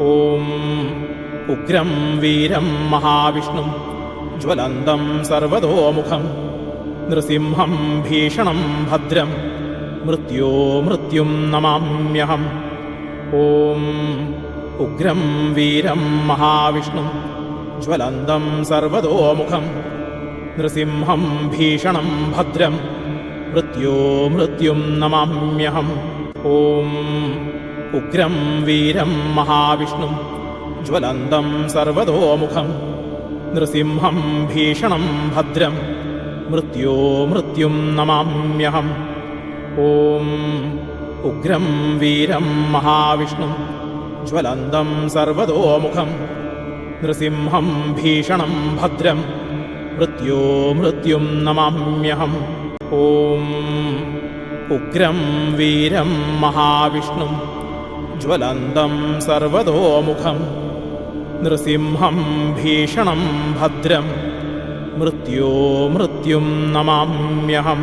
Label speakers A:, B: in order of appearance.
A: ഓം ഉഗ്രം വീരം മഹാവിഷ്ണും ജ്വലന്തം സർവതോമുഖം നൃസിംഹം ഭീഷണം ഭദ്രം മൃത്യും നമാമ്യഹം. ഓം ഉഗ്രം വീരം മഹാവിഷ്ണും ജ്വലന്തം സർവതോമുഖം നൃസിംഹം ഭീഷണം ഭദ്രം മൃത്യും നമാമ്യഹം. ഓം ഉഗ്രം വീരം മഹാവിഷ്ണും ജ്വലന്തം സർവതോമുഖം നൃസിംഹം ഭീഷണം ഭദ്രം മൃത്യും നമാമ്യഹം. ഓം ഉഗ്രം വീരം മഹാവിഷ്ണും ജ്വലന്തം സർവതോമുഖം നൃസിംഹം ഭീഷണം ഭദ്രം മൃത്യും നമാമ്യഹം. ഓം ഉഗ്രം വീരം മഹാവിഷ്ണും ജ്വലന്തം സർവതോമുഖം നൃസിംഹം ഭീഷണം ഭദ്രം മൃത്യും നമാമ്യഹം.